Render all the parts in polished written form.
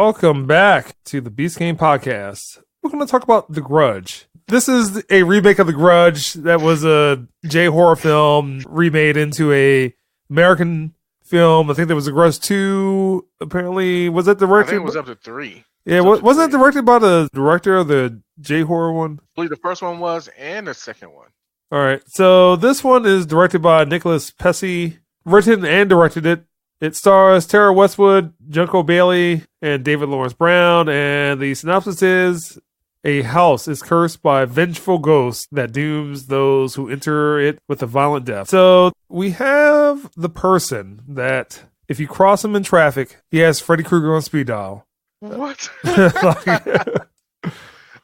Welcome back to the Beast Game Podcast. We're going to talk about The Grudge. This is a remake of The Grudge that was a J-horror film remade into a American film. I think there was A Grudge 2. Apparently, was it directed? I think it was up to 3. Yeah, wasn't it directed by the director of the J-horror one? I believe the first one was, and the second one. All right, so this one is directed by Nicholas Pesce, written and directed it. It stars Tara Westwood, Junko Bailey, and David Lawrence Brown, and the synopsis is: a house is cursed by a vengeful ghost that dooms those who enter it with a violent death. So we have the person that, if you cross him in traffic, he has Freddy Krueger on speed dial. What? I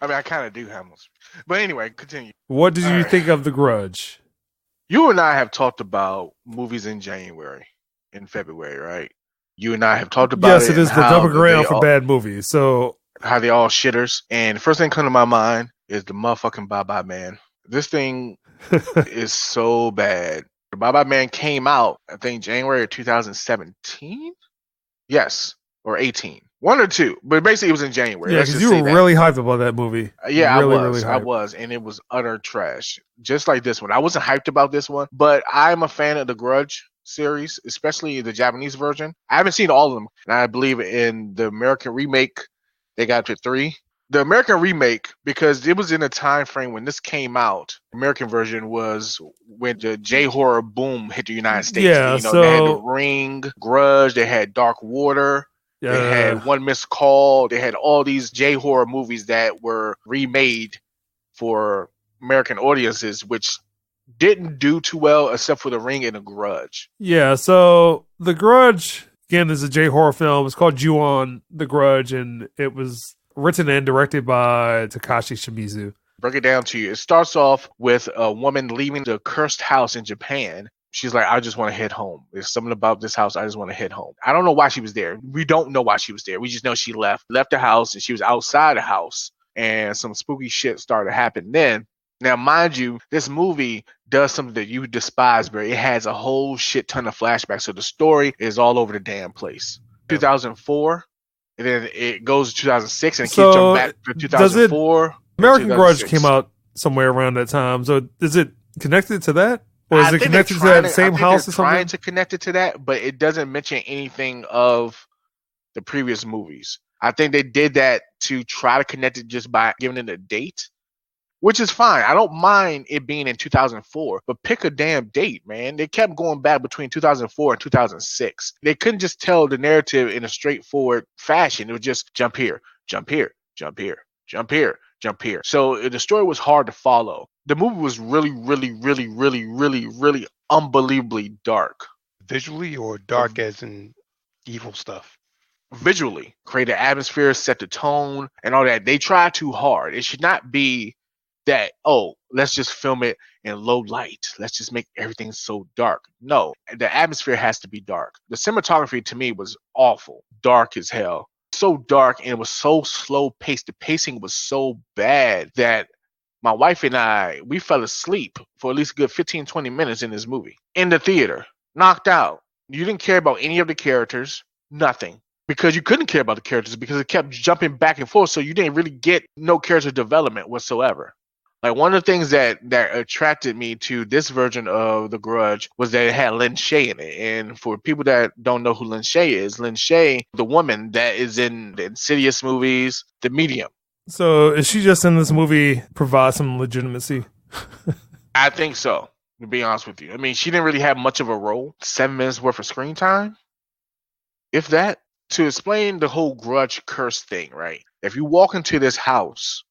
mean, I kind of do have them. But anyway, continue. What did you think of The Grudge? You and I have talked about movies in January, in February, right? You and I have talked about yes, it is the dumping ground for bad movies. So how they all shitters. And the first thing come to my mind is the motherfucking Bye-Bye Man. This thing is so bad. The Bye-Bye Man came out, I think, January of 2017? Yes, or 18. One or two, but basically it was in January. Yeah, because you were really hyped about that movie. Yeah, really I was, and it was utter trash. Just like this one. I wasn't hyped about this one, but I'm a fan of the Grudge series, especially the Japanese version. I haven't seen all of them, and I believe in the American remake, they got to 3. The American remake, because it was in a time frame when this came out, the American version was when the J-horror boom hit the United States. Yeah, so they had The Ring, Grudge, they had Dark Water. They had One Missed Call. They had all these J-horror movies that were remade for American audiences, which didn't do too well except for The Ring and The Grudge. Yeah, so The Grudge, again, is a J-horror film. It's called Ju-on The Grudge, and it was written and directed by Takashi Shimizu. Break it down to you. It starts off with a woman leaving the cursed house in Japan. She's like, I just want to head home. There's something about this house. I just want to head home. I don't know why she was there. We don't know why she was there. We just know she left the house, and she was outside the house, and some spooky shit started happening then. Now, mind you, this movie does something that you despise, but it has a whole shit ton of flashbacks. So the story is all over the damn place. 2004, and then it goes to 2006, and it keeps jumping back to 2004. American Grudge came out somewhere around that time. So is it connected to that? Or is it connected to that same house or something? Trying to connect it to that, but it doesn't mention anything of the previous movies. I think they did that to try to connect it just by giving it a date, which is fine. I don't mind it being in 2004, but pick a damn date, man. They kept going back between 2004 and 2006. They couldn't just tell the narrative in a straightforward fashion. It was just jump here, jump here, jump here, jump here, jump here. So the story was hard to follow. The movie was really, really, really, really, really, really unbelievably dark. Visually or dark as in evil stuff? Visually. Create an atmosphere, set the tone, and all that. They try too hard. It should not be that, oh, let's just film it in low light. Let's just make everything so dark. No, the atmosphere has to be dark. The cinematography to me was awful. Dark as hell. So dark, and it was so slow paced. The pacing was so bad that my wife and I, we fell asleep for at least a good 15, 20 minutes in this movie. In the theater. Knocked out. You didn't care about any of the characters. Nothing. Because you couldn't care about the characters because it kept jumping back and forth, so you didn't really get no character development whatsoever. Like, one of the things that attracted me to this version of The Grudge was that it had Lin Shaye in it. And for people that don't know who Lin Shaye is, Lin Shaye, the woman that is in the Insidious movies, The Medium. So is she just in this movie provide some legitimacy? I think so, to be honest with you. I mean, she didn't really have much of a role. 7 minutes worth of screen time. If that. To explain the whole Grudge curse thing, right? If you walk into this house,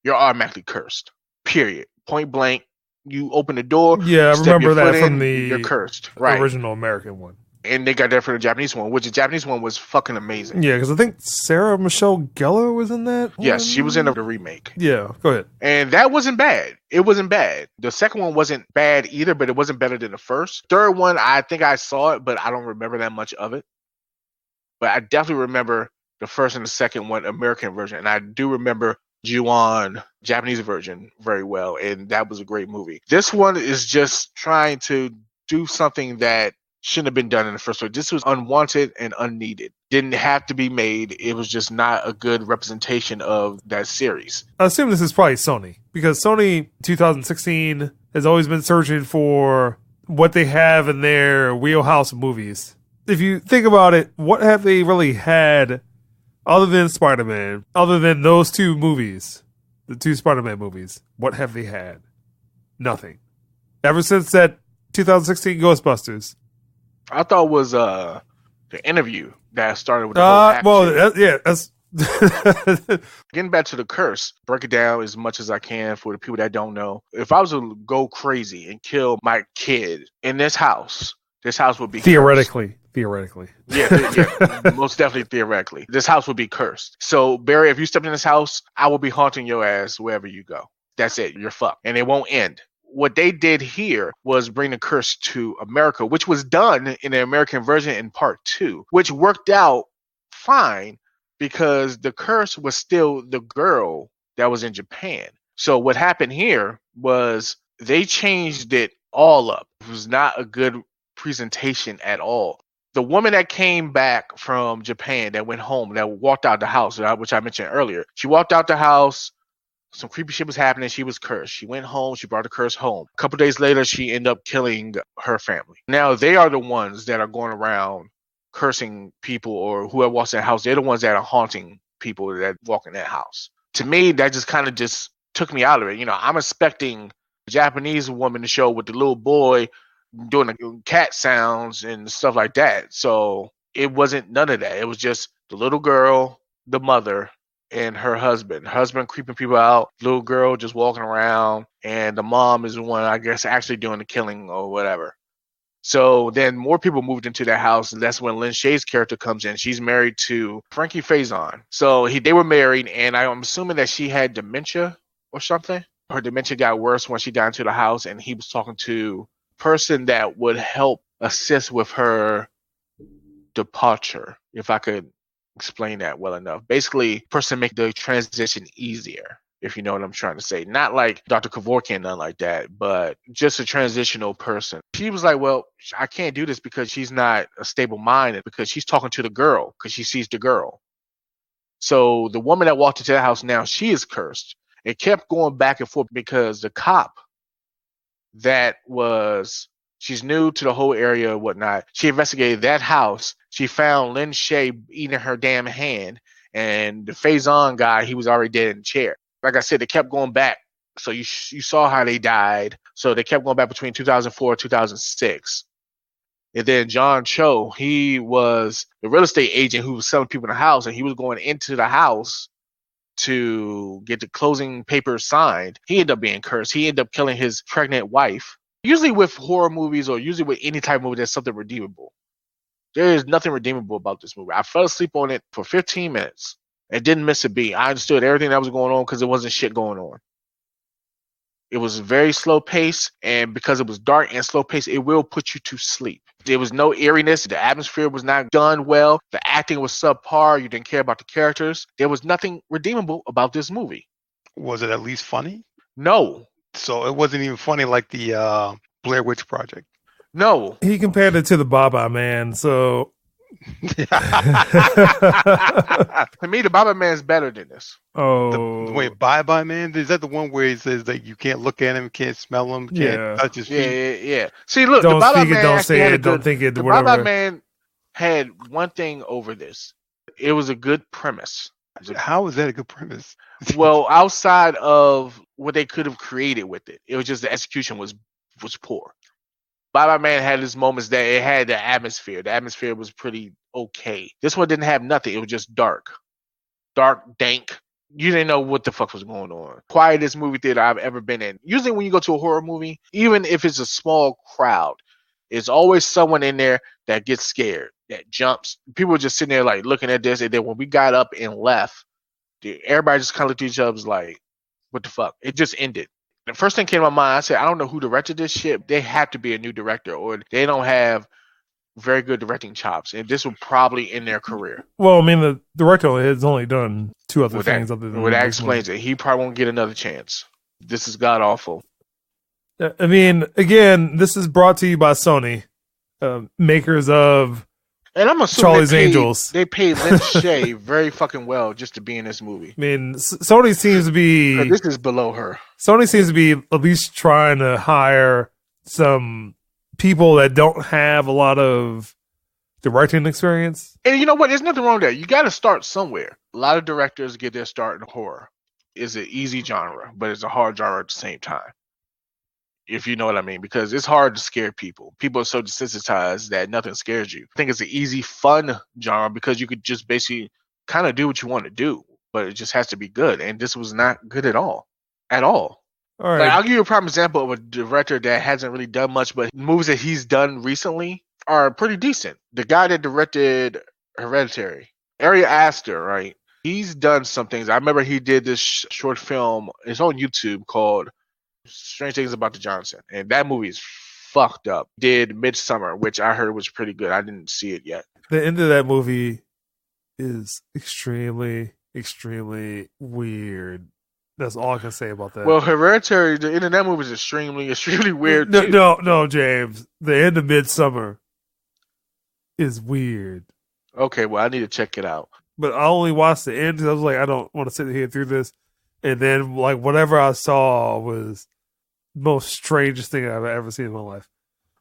you're automatically cursed. Period. Point blank. You open the door. Yeah, I remember that from you're cursed. Right. Original American one. And they got that for the Japanese one, which the Japanese one was fucking amazing. Yeah, because I think Sarah Michelle Gellar was in that one? Yes, she was in the remake. Yeah, go ahead. And that wasn't bad. It wasn't bad. The second one wasn't bad either, but it wasn't better than the first. Third one, I think I saw it, but I don't remember that much of it. But I definitely remember the first and the second one, American version. And I do remember Ju-on, Japanese version, very well. And that was a great movie. This one is just trying to do something that shouldn't have been done in the first place. This was unwanted and unneeded. Didn't have to be made. It was just not a good representation of that series. I assume this is probably Sony, because Sony 2016 has always been searching for what they have in their wheelhouse movies. If you think about it, what have they really had other than Spider-Man, other than those two movies, the two Spider-Man movies? What have they had? Nothing. Ever since that 2016 Ghostbusters. I thought it was the interview that started with the whole action. That's Getting back to the curse, break it down as much as I can for the people that don't know. If I was to go crazy and kill my kid in this house would be theoretically. cursed. Yeah, most definitely theoretically. This house would be cursed. So, Barry, if you step in this house, I will be haunting your ass wherever you go. That's it. You're fucked. And it won't end. What they did here was bring the curse to America, which was done in the American version in part 2, which worked out fine because the curse was still the girl that was in Japan. So what happened here was they changed it all up. It was not a good presentation at all. The woman that came back from Japan that went home, that walked out the house, which I mentioned earlier, she walked out the house. Some creepy shit was happening. She was cursed. She went home. She brought the curse home. A couple days later, she ended up killing her family. Now, they are the ones that are going around cursing people or whoever walks in that house. They're the ones that are haunting people that walk in that house. To me, that just kind of just took me out of it. You know, I'm expecting a Japanese woman to show with the little boy doing the cat sounds and stuff like that. So it wasn't none of that. It was just the little girl, the mother, and her husband. Husband creeping people out, little girl just walking around, and the mom is the one, I guess, actually doing the killing or whatever. So then more people moved into that house, and that's when Lynn Shay's character comes in. She's married to Frankie Faison. So they were married, and I'm assuming that she had dementia or something. Her dementia got worse when she got into the house, and he was talking to a person that would help assist with her departure, if I could explain that well enough. Basically, person make the transition easier, if you know what I'm trying to say. Not like Dr. Kevorkian, nothing like that, but just a transitional person. She was like, well, I can't do this because she's not a stable mind, because she's talking to the girl, because she sees the girl. So the woman that walked into the house now, she is cursed. It kept going back and forth because the cop that was, she's new to the whole area and whatnot. She investigated that house. She found Lynn Shay eating her damn hand, and the Faison guy, he was already dead in the chair. Like I said, they kept going back. So you saw how they died. So they kept going back between 2004 and 2006. And then John Cho, he was the real estate agent who was selling people in the house, and he was going into the house to get the closing papers signed. He ended up being cursed. He ended up killing his pregnant wife. Usually with horror movies, or usually with any type of movie, there's something redeemable. There is nothing redeemable about this movie. I fell asleep on it for 15 minutes and didn't miss a beat. I understood everything that was going on because there wasn't shit going on. It was very slow pace, and because it was dark and slow pace, it will put you to sleep. There was no eeriness. The atmosphere was not done well. The acting was subpar. You didn't care about the characters. There was nothing redeemable about this movie. Was it at least funny? No. So it wasn't even funny like the Blair Witch Project. No. He compared it to the Baba Man, so To me, the Baba Man's better than this. Wait, Bye Bye Man? Is that the one where he says that you can't look at him, can't smell him, can't touch his feet? Yeah. See, look, don't the Baba speak Man it, don't actually say had it, don't think it, the whatever. Baba Man had one thing over this. It was a good premise. How is that a good premise? Well, outside of what they could have created with it, it was just the execution was poor. Baba Man had his moments that it had the atmosphere. The atmosphere was pretty okay. This one didn't have nothing. It was just dark, dank. You didn't know what the fuck was going on. Quietest movie theater I've ever been in. Usually when you go to a horror movie, even if it's a small crowd, there's always someone in there that gets scared, that jumps. People were just sitting there like looking at this, and then when we got up and left, everybody just kind of looked at each other like, what the fuck? It just ended. The first thing came to my mind, I said, I don't know who directed this shit. They have to be a new director, or they don't have very good directing chops, and this will probably end their career. Well, I mean, the director has only done two other things. That explains it. He probably won't get another chance. This is god awful. I mean, again, this is brought to you by Sony. makers of and I'm assuming Charlie's Angels. They paid Lynn Shay very fucking well just to be in this movie. I mean, Sony seems to be... This is below her. Sony seems to be at least trying to hire some people that don't have a lot of directing experience. And you know what? There's nothing wrong with that. You got to start somewhere. A lot of directors get their start in horror. It's an easy genre, but it's a hard genre at the same time. If you know what I mean, because it's hard to scare people. People are so desensitized that nothing scares you. I think it's an easy, fun genre because you could just basically kind of do what you want to do, but it just has to be good. And this was not good at all. At all. All right. Like, I'll give you a prime example of a director that hasn't really done much, but movies that he's done recently are pretty decent. The guy that directed Hereditary, Ari Aster, right? He's done some things. I remember he did this short film. It's on YouTube called Strange Things About the Johnson. And that movie is fucked up. Did Midsummer, which I heard was pretty good. I didn't see it yet. The end of that movie is extremely, extremely weird. That's all I can say about that. Well, Hereditary, the end of that movie is extremely, extremely weird. Too. No, James. The end of Midsummer is weird. Okay, well, I need to check it out. But I only watched the end because I was like, I don't want to sit here through this. And then, like, whatever I saw was the most strangest thing I've ever seen in my life.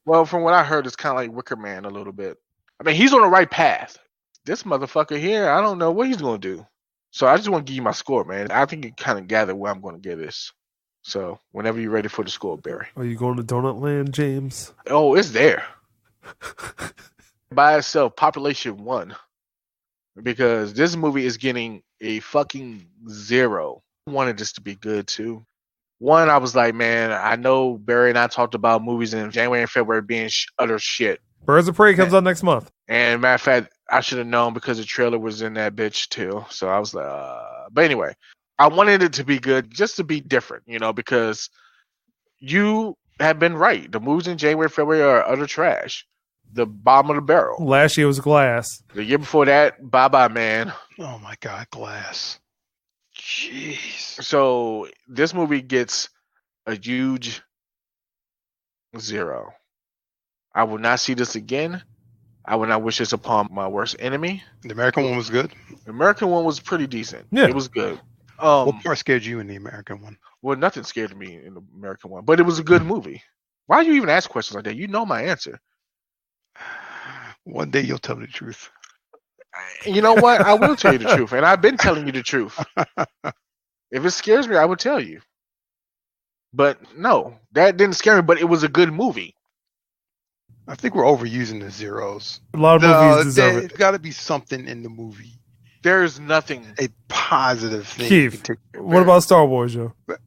Well, from what I heard, it's kind of like Wicker Man a little bit. I mean, he's on the right path. This motherfucker here, I don't know what he's going to do. So I just want to give you my score, man. I think you kind of gather where I'm going to give this. So whenever you're ready for the score, Barry. Are you going to Donut Land, James? Oh, it's there. By itself, population 1. Because this movie is getting a fucking 0. I wanted this to be good, too. 1, I was like, man, I know Barry and I talked about movies in January and February being utter shit. Birds of Prey comes out next month. And matter of fact, I should have known because the trailer was in that bitch, too. So I was like, But anyway, I wanted it to be good, just to be different, you know, because you have been right. The movies in January and February are utter trash. The bottom of the barrel. Last year was Glass. The year before that, bye-bye, man. Oh, my God, Glass. Jeez. So this movie gets a huge 0. I will not see this again. I would not wish this upon my worst enemy. The American one was good? The American one was pretty decent. Yeah. It was good. What part scared you in the American one? Well, nothing scared me in the American one, but it was a good movie. Why do you even ask questions like that? You know my answer. One day you'll tell me the truth. You know what? I will tell you the truth, and I've been telling you the truth. If it scares me, I will tell you. But no, that didn't scare me, but it was a good movie. I think we're overusing the zeros. A lot of movies deserve it. There's got to be something in the movie. There's nothing. A positive thing. Keith, what about Star Wars, Joe? We're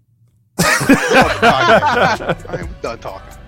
done talking.